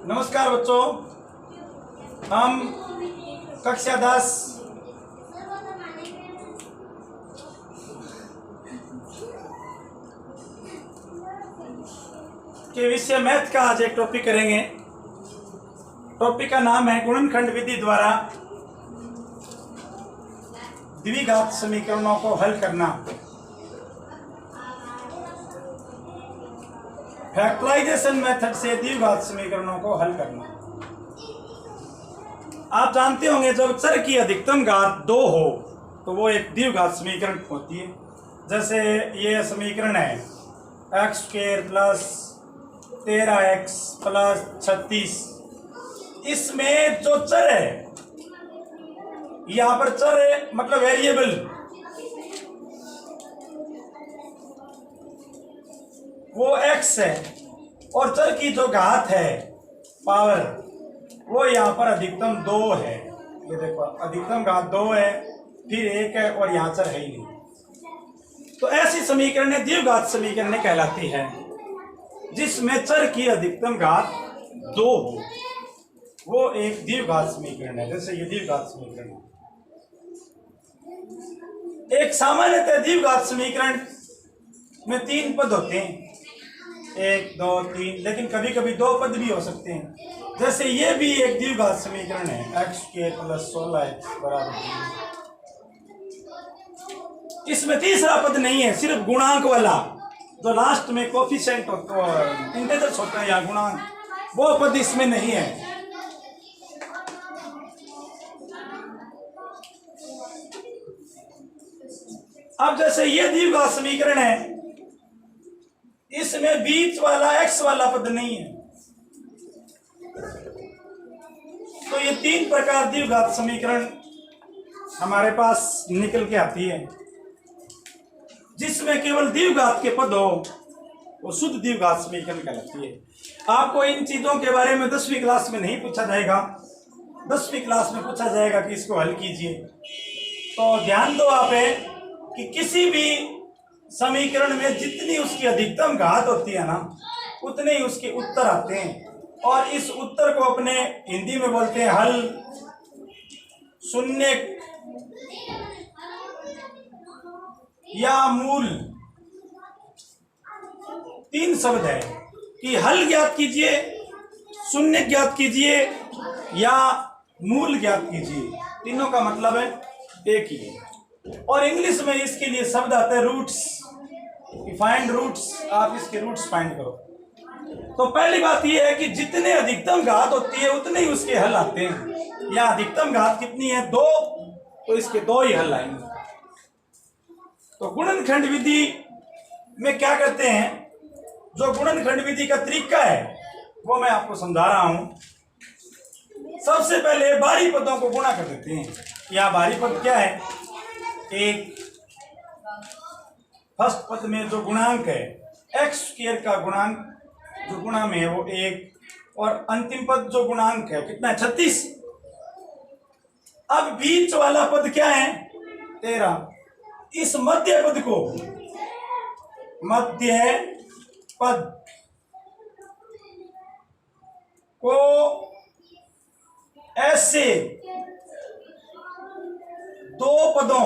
नमस्कार बच्चों, हम कक्षा 10 के विषय मैथ का आज एक टॉपिक करेंगे। टॉपिक का नाम है गुणनखंड विधि द्वारा द्विघात समीकरणों को हल करना। फैक्टराइजेशन मेथड से द्विघात समीकरणों को हल करना। आप जानते होंगे जब चर की अधिकतम घात 2 हो तो वो एक द्विघात समीकरण होती है। जैसे ये समीकरण है x² प्लस 13x प्लस 36। इसमें जो चर है, यहाँ पर चर है मतलब वेरिएबल, वो x है और चर की जो घात है पावर, वो यहाँ पर अधिकतम 2 है। ये देखो अधिकतम घात 2 है, फिर 1 है और यहाँ चर है ही नहीं। तो ऐसी समीकरण द्विघात समीकरण कहलाती है जिसमें चर की अधिकतम घात 2 हो, वो एक द्विघात समीकरण है। जैसे ये द्विघात समीकरण है। एक सामान्यतः द्विघात समीकरण में 3 पद होते हैं, 1 2 3, लेकिन कभी कभी 2 पद भी हो सकते हैं। जैसे ये भी एक द्विघात समीकरण है x² प्लस 16x बराबर 3। इसमें तीसरा पद नहीं है, सिर्फ गुणांक वाला जो लास्ट में कोफिशिएंट होता है, इंटीजर्स होते हैं या गुणांक, वो पद इसमें नहीं है। अब जैसे ये द्विघात समीकरण है, इसमें बीच वाला x वाला पद नहीं है। तो ये 3 प्रकार द्विघात समीकरण हमारे पास निकल के आती है। जिसमें केवल द्विघात के पद हो वो शुद्ध द्विघात समीकरण कहलाती है। आपको इन चीजों के बारे में 10वीं क्लास में नहीं पूछा जाएगा। 10वीं क्लास में पूछा जाएगा कि इसको हल कीजिए। तो ध्यान दो आप कि किसी भी समीकरण में जितनी उसकी अधिकतम घात होती है ना, उतने ही उसके उत्तर आते हैं। और इस उत्तर को अपने हिंदी में बोलते हैं हल, शून्य या मूल। 3 शब्द है कि हल ज्ञात कीजिए, शून्य ज्ञात कीजिए या मूल ज्ञात कीजिए। तीनों का मतलब है एक ही है। और इंग्लिश में इसके लिए शब्द आता है रूट्स, फाइंड रूट्स। आप इसके रूट्स फाइंड करो। तो पहली बात यह है कि जितने अधिकतम घात होती है उतने ही उसके हल आते हैं। या अधिकतम घात कितनी है 2, तो इसके 2 ही हल आएंगे। तो गुणनखंड विधि में क्या करते हैं, जो गुणनखंड विधि का तरीका है वो मैं आपको समझा रहा हूं। सबसे पहले बाहरी पदों को गुणा कर देते हैं। यहाँ बाहरी पद क्या है, 1। फर्स्ट पद में जो गुणांक है x² का गुणांक जो गुणा में है वो 1, और अंतिम पद जो गुणांक है कितना है 36। अब बीच वाला पद क्या है 13। इस मध्य पद को, मध्य पद को ऐसे 2 पदों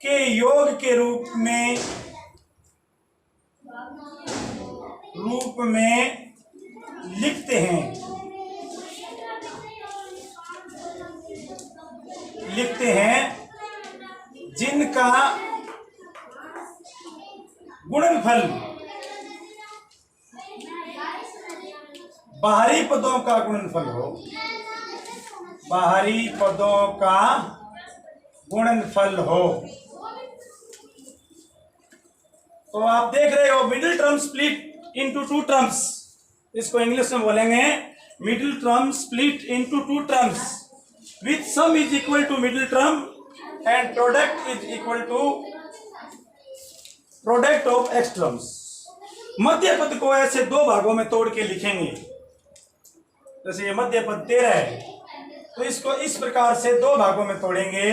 के योग के रूप में लिखते हैं जिनका गुणनफल बाहरी पदों का गुणनफल हो, बाहरी पदों का गुणनफल हो। तो आप देख रहे हो middle term split into 2 terms. इसको इंग्लिश में बोलेंगे middle term split into 2 terms with sum is equal to middle term and product is equal to product of X terms. मध्य पद को ऐसे 2 भागों में तोड़ के लिखेंगे। जैसे ये मध्य पद 13 है तो इसको इस प्रकार से 2 भागों में तोड़ेंगे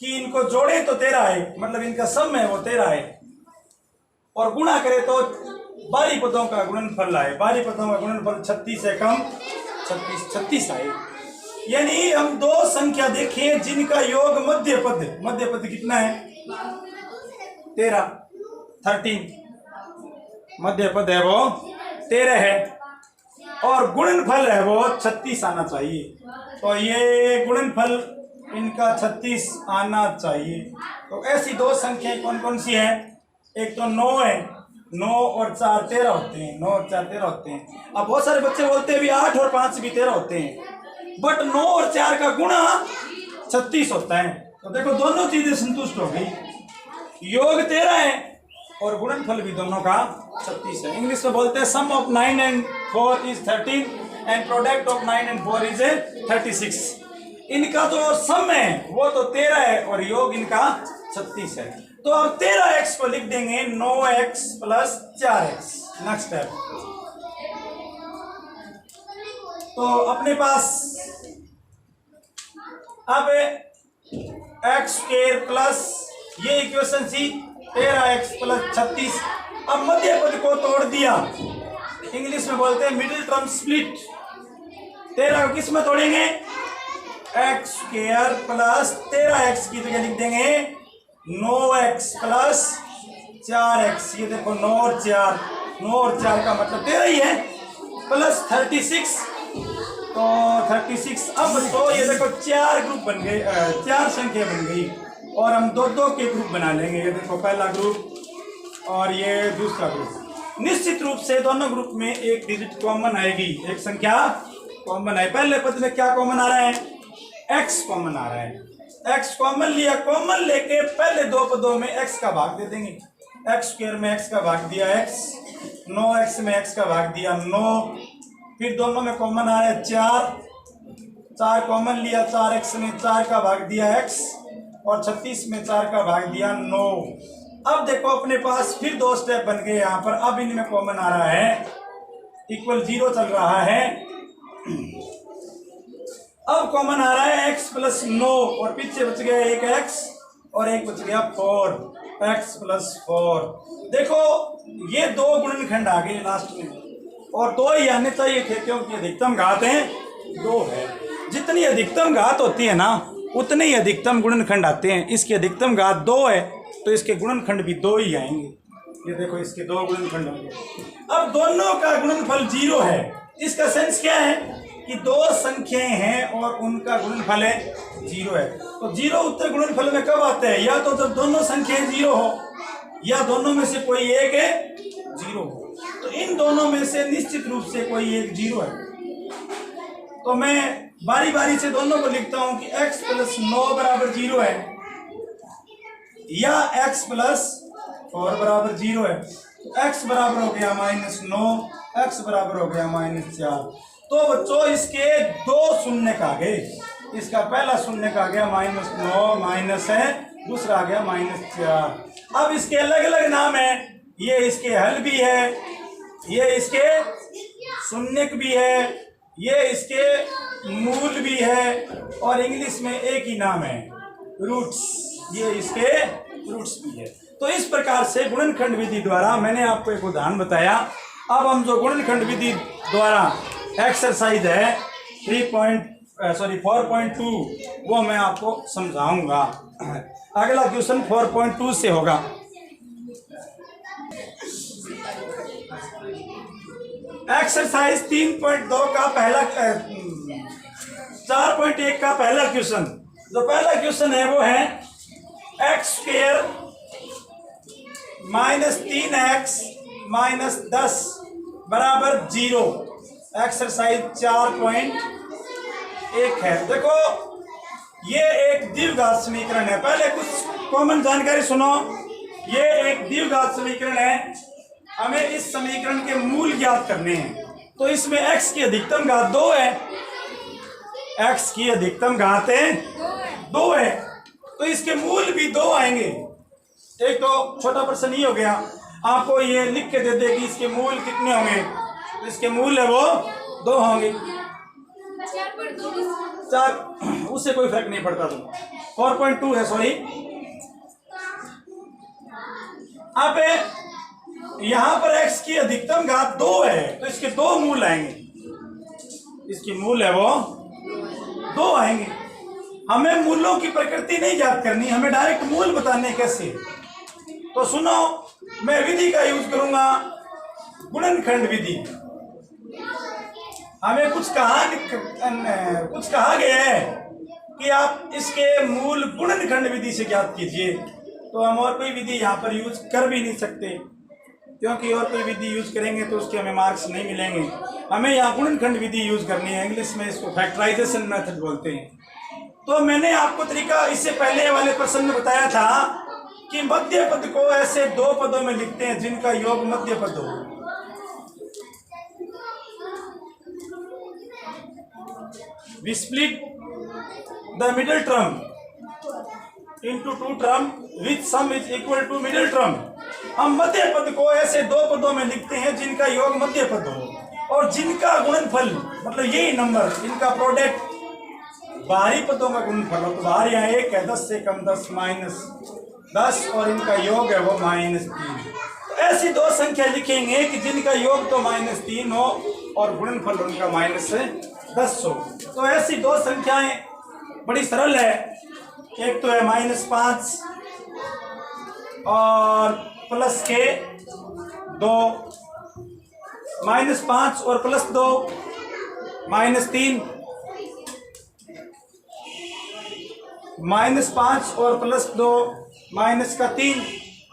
कि इनको जोड़े तो 13 है, मतलब इनका सम है वो 13 है, और गुणा करे तो बारी पदों का गुणनफल आए। बारी पदों का गुणनफल 36 से कम 36 आए। यानी हम दो संख्या देखें जिनका योग मध्य पद कितना है 13 मध्य पद है वो 13 है, और गुणनफल है वो 36 आना चाहिए। तो ये गुणनफल इनका 36 आना चाहिए। तो ऐसी दो संख्याएं कौन कौन सी है? एक तो 9 है, 9 और 4 13 होते हैं, 9 और 4 13 होते हैं। अब बहुत सारे बच्चे बोलते हैं भी 8 और 5 भी 13 होते हैं, बट 9 और 4 का गुणा 36 होता है। तो देखो दोनों चीजें संतुष्ट हो गई, योग 13 है और गुणनफल भी दोनों का 36 है। इंग्लिश में बोलते हैं sum of 9 and 4 is 13 and product of 9 and 4 is 36। इनका जो सम है वो तो 13 है और योग इनका 36 है। तो अब 13x को लिख देंगे 9x plus 4x। Next step, तो अपने पास अब x स्क्वायर प्लस ये इक्वेशन सी 13x प्लस 36। अब मध्य पद को तोड़ दिया, इंग्लिश में बोलते हैं मिडिल टर्म स्प्लिट। 13 को किस में तोड़ेंगे? x स्क्वायर प्लस 13x की जगह लिख देंगे 9x प्लस 4x। ये देखो 9 और 4 का मतलब 13 ही है, प्लस 36। तो 36 अब तो ये देखो 4 ग्रुप बन गए, 4 संख्या बन गई, और हम दो के ग्रुप बना लेंगे। ये देखो पहला ग्रुप और ये दूसरा ग्रुप। निश्चित रूप से दोनों ग्रुप में एक डिजिट कॉमन आएगी, एक संख्या कॉमन है। पहले पद में क्या कॉमन आ रहा है? x कॉमन आ रहा है। x कॉमन लिया, कॉमन लेके पहले दो पदों में x का भाग दे देंगे। x स्क्वायर में x का भाग दिया x, 9x में x का भाग दिया 9, फिर दोनों में कॉमन आ रहा है 4 कॉमन लिया, 4x में 4 का भाग दिया x, और 36 में 4 का भाग दिया 9। अब देखो अपने पास फिर दो स्टेप बन गए यहाँ पर। अब इनमें कॉमन आ रहा है, इक्वल 0 चल रहा है। अब कॉमन आ रहा है x प्लस 9, और पीछे बच गया एक x और एक बच गया 4x प्लस 4। देखो ये दो गुणनखंड आ गए लास्ट में, और 2 ही आने चाहिए थे क्योंकि अधिकतम घात है 2 है। जितनी अधिकतम घात होती है ना उतने ही अधिकतम गुणनखंड आते हैं। इसकी अधिकतम घात 2 है तो इसके गुणनखंड भी 2 ही आएंगे। ये देखो इसके 2 गुणनखंड होंगे। अब दोनों का गुणनफल 0 है। इसका सेंस क्या है कि दो संख्याएं हैं और उनका गुणनफल है 0 है। तो 0 उत्तर गुणनफल में कब आते हैं? या तो जब दोनों संख्याएं 0 हो, या दोनों में से कोई एक है 0 हो। तो इन दोनों में से निश्चित रूप से कोई एक 0 है। तो मैं बारी बारी से दोनों को लिखता हूं कि x प्लस 9 बराबर 0 है, या x प्लस 4 बराबर 0 है। तो x बराबर हो गया -9, x बराबर हो गया -4। तो बच्चों इसके दो शून्य का आ गए। इसका पहला शून्य का आ गया -9 माइनस है, दूसरा आ गया -4। अब इसके अलग अलग नाम है, ये इसके हल भी है, ये इसके शून्यक भी है, ये इसके मूल भी है, और इंग्लिश में एक ही नाम है रूट्स, ये इसके रूट्स भी है। तो इस प्रकार से गुणनखंड विधि द्वारा मैंने आपको एक उदाहरण बताया। अब हम जो गुणनखंड विधि द्वारा एक्सरसाइज है 4.2 वो मैं आपको समझाऊंगा। अगला क्वेश्चन 4.2 से होगा। एक्सरसाइज 3.2 का पहला 4.1 का पहला क्वेश्चन। जो पहला क्वेश्चन है वो है x स्क्वायर -3x -10 बराबर 0। एक्सरसाइज 4.1 है। देखो ये एक द्विघात समीकरण है। पहले कुछ कॉमन जानकारी सुनो। ये एक द्विघात समीकरण है, हमें इस समीकरण के मूल ज्ञात करने हैं। तो इसमें x की अधिकतम घात 2 है, x की अधिकतम घात 2 है, तो इसके मूल भी 2 आएंगे। एक तो छोटा प्रश्न ही हो गया, आपको ये लिख के दे दे कि इसके मूल कितने होंगे। तो इसके मूल है वो 2 होंगे। 4 उससे कोई फर्क नहीं पड़ता। तो 4.2 है, सॉरी। अब यहां पर x की अधिकतम घात 2 है, तो इसके 2 मूल आएंगे, इसकी मूल है वो 2 आएंगे। हमें मूलों की प्रकृति नहीं याद करनी, हमें डायरेक्ट मूल बताने कैसे। तो सुनो, मैं विधि का यूज करूंगा, गुणनखंड विधि। हमें कुछ कहा गया है कि आप इसके मूल गुणनखंड विधि से ज्ञात कीजिए, तो हम और कोई विधि यहाँ पर यूज कर भी नहीं सकते, क्योंकि और कोई विधि यूज करेंगे तो उसके हमें मार्क्स नहीं मिलेंगे। हमें यहाँ गुणनखंड विधि यूज करनी है, इंग्लिश में इसको फैक्टराइजेशन मेथड बोलते हैं। तो मैंने आपको तरीका इससे पहले वाले प्रश्न में बताया था कि मध्य पद को ऐसे 2 पदों में लिखते हैं जिनका योग मध्य पद हो। We split the middle term into 2 term which sum is equal to middle term। हम मध्य पद को ऐसे 2 पदों में लिखते हैं जिनका योग मध्य पद हो और जिनका गुणनफल, मतलब यही नंबर, इनका प्रोडक्ट बाहरी पदों का गुणनफल हो। तो बाहर यहाँ 1 है, 10 से कम 10 माइनस 10 और इनका योग है वो -3। तो ऐसी 2 संख्या लिखेंगे कि जिनका योग तो -3 हो और गुणनफल उनका -10 हो। तो ऐसी 2 संख्याएं बड़ी सरल है। एक तो है -5 और प्लस के 2, -5 और प्लस 2 -3, -5 और प्लस 2 -3,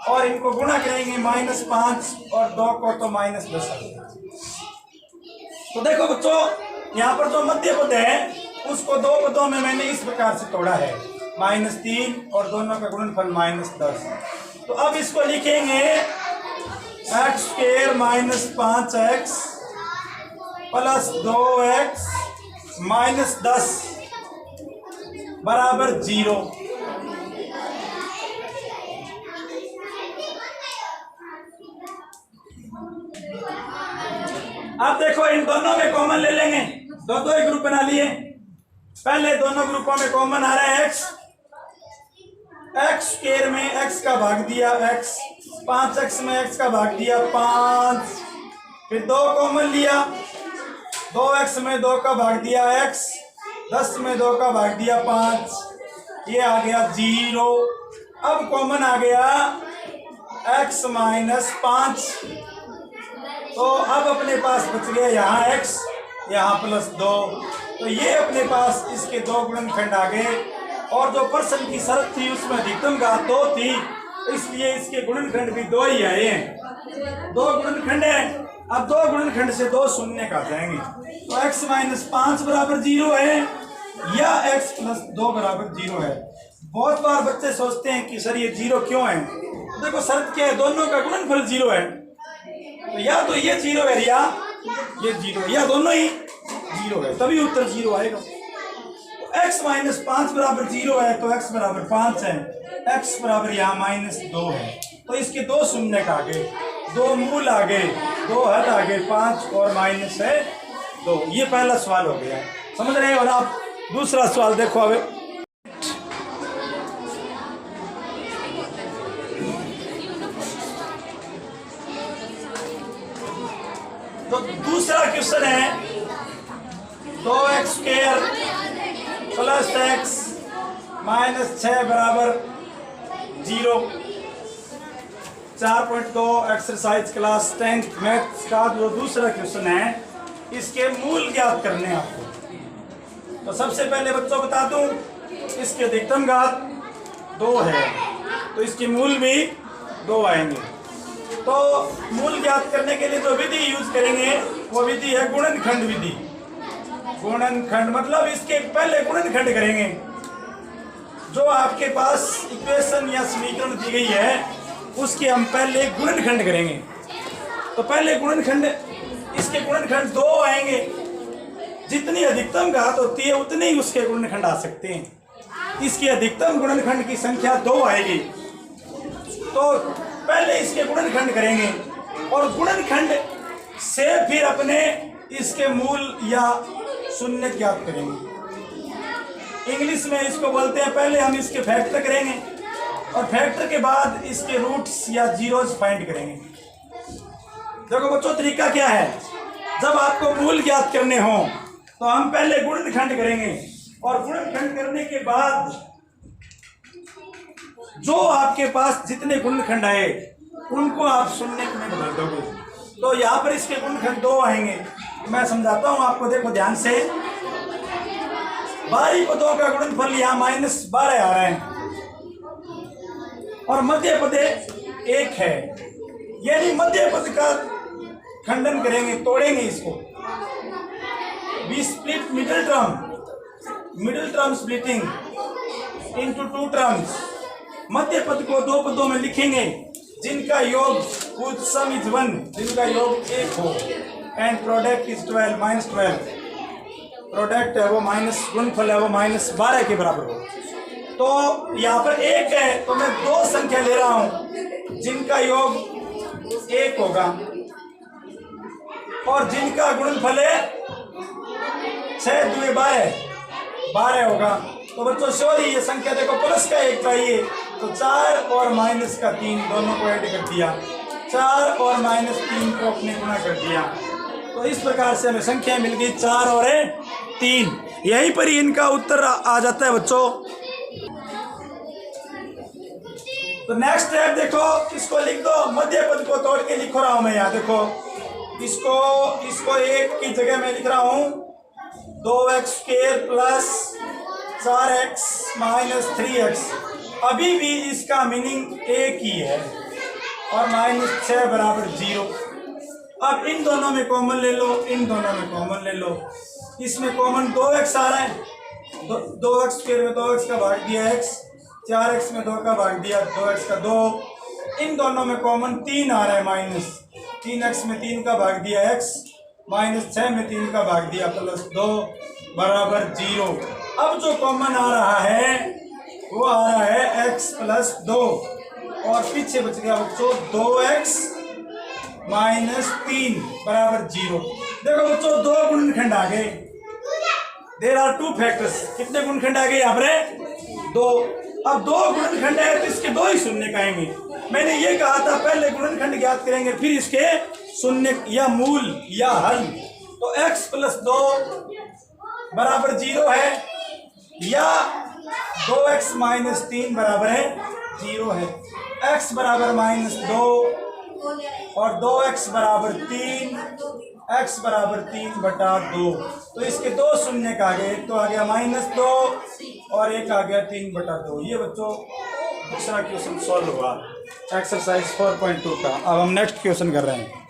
और इनको गुणा करेंगे -5 और 2 को तो -10। तो देखो बच्चों, यहाँ पर जो मध्य पद है उसको 2 पदों में मैंने इस प्रकार से तोड़ा है, -3 और दोनों का गुणनफल -10। तो अब इसको लिखेंगे x² -5x प्लस 2x -10 बराबर 0। अब देखो, इन दोनों में कॉमन ले लेंगे, दो एक ग्रुप बना लिए। पहले दोनों ग्रुपों में कॉमन आ रहा है x² में x का भाग दिया x, 5x में x का भाग दिया 5, फिर 2 कॉमन लिया, 2x में 2 का भाग दिया x, 10 में 2 का भाग दिया 5, ये आ गया 0। अब कॉमन आ गया x -5, तो अब अपने पास बच गया यहाँ x, यहाँ +2, तो ये अपने पास इसके 2 गुणनखंड आ गए। और जो प्रश्न की शर्त थी उसमें अधिकतम घात 2 थी, इसलिए इसके गुणनखंड भी 2 ही आए हैं। 2 गुणनखंड है, अब 2 गुणनखंड से 2 शून्य काट जाएंगे, तो x -5 बराबर 0 है या x + 2 बराबर 0 है। बहुत बार बच्चे सोचते हैं कि सर ये 0 क्यों है। तो देखो शर्त क्या है, दोनों का गुणनफल 0 है, तो या तो ये 0 है या ये 0 या दोनों ही 0 है, तभी उत्तर 0 आएगा। तो x -5 बराबर 0 है, तो x बराबर 5 है, x बराबर यहाँ -2 है, तो इसके 2 शून्य का आगे 2 मूल आ गए, 2 हल आ गए, 5 और -2। ये पहला सवाल हो गया, समझ रहे हैं। और आप दूसरा सवाल देखो। अब तो दूसरा क्वेश्चन है 2x² + x -6 बराबर 0। 4.2 एक्सरसाइज क्लास 10th मैथ्स का जो दूसरा क्वेश्चन है, इसके मूल ज्ञात करने हैं आपको। तो सबसे पहले बच्चों बता दूं, इसके अधिकतम घात 2 है, तो इसके मूल भी 2 आएंगे। तो मूल ज्ञात करने के लिए जो विधि यूज करेंगे वो विधि है गुणनखंड विधि। गुणनखंड मतलब इसके पहले गुणनखंड करेंगे। जो आपके पास इक्वेशन या समीकरण दी गई है उसके हम पहले गुणनखंड करेंगे। तो पहले गुणनखंड, इसके गुणनखंड 2 आएंगे। जितनी अधिकतम घात होती है उतने ही उसके गुणनखंड आ सकते हैं। इसकी अधिकतम गुणनखंड की संख्या 2 आएगी, तो पहले इसके गुणनखंड करेंगे और गुणनखंड से फिर अपने इसके मूल या शून्य ज्ञात करेंगे। इंग्लिश में इसको बोलते हैं, पहले हम इसके फैक्टर करेंगे और फैक्टर के बाद इसके रूट्स या जीरोस फाइंड करेंगे। देखो बच्चों, तरीका क्या है, जब आपको मूल ज्ञात करने हो तो हम पहले गुणनखंड करेंगे और गुणनखंड करने के बाद जो आपके पास जितने गुणनखंड आए उनको आप शून्य में बदल दोगे। तो यहाँ पर इसके गुणनखंड 2 आएंगे। मैं समझाता हूँ आपको, देखो ध्यान से। बाहरी पदों का गुणनफल यहाँ -12 आ रहा है और मध्य पद 1 है, यानी मध्य पद का खंडन करेंगे, तोड़ेंगे इसको। We split middle term splitting into 2 terms. मध्य पद को 2 पदों में लिखेंगे जिनका योग whose sum is 1, जिनका योग 1 हो, एंड प्रोडक्ट इज 12 -12। प्रोडक्ट है वो माइनस, गुणनफल है वो -12 के बराबर हो। तो यहाँ पर 1 है तो मैं 2 संख्या ले रहा हूं जिनका योग 1 होगा और जिनका गुणनफल है 6 दूनी 12 होगा। तो बच्चों सॉरी, ये संख्या देखो प्लस का 1 चाहिए, तो 4 और माइनस का 3 दोनों को ऐड कर दिया, 4 और -3 को अपने गुणा कर दिया। तो इस प्रकार से हमें संख्या मिल गई 4 और 3। यहीं पर ही इनका उत्तर आ जाता है बच्चों। तो नेक्स्ट स्टेप देखो, इसको लिख दो, मध्य पद को तोड़ के लिख रहा हूं मैं। यहाँ देखो, इसको 1 की जगह मैं लिख रहा हूं 2x² plus 4x minus 3x। अभी भी इसका मीनिंग एक ही है और -6 बराबर 0। अब इन दोनों में कॉमन ले लो, इन दोनों में कॉमन ले लो। इसमें कॉमन 2x आ रहा है, 2x² में 2x का भाग दिया x, 4x में 2 का भाग दिया 2x का 2। इन दोनों में कॉमन 3 आ रहा है, माइनस 3x में 3 का भाग दिया x, -6 में 3 का भाग दिया +2 बराबर 0। अब जो कॉमन आ रहा है वो आ रहा है x + 2 और पीछे बच गया बच्चों 2x - 3 बराबर 0। देखो बच्चों, 2 गुणनखंड आ गए। There are 2 factors. कितने गुणनखंड आ गए यहाँ पर? 2। अब 2 गुणनखंड है तो इसके 2 ही शून्य आएंगे। मैंने ये कहा था पहले गुणनखंड ज्ञात करेंगे फिर इसके शून्य या मूल या हल। तो x + 2 बराबर 0 है या 2x - 3 बराबर है 0 है। x बराबर -2 और 2x बराबर 3, x बराबर 3/2। तो इसके 2 शून्य आ गए, तो आ गया -2 और एक आ गया 3/2। ये बच्चों दूसरा क्वेश्चन सॉल्व हुआ एक्सरसाइज 4.2 का। अब हम नेक्स्ट क्वेश्चन कर रहे हैं।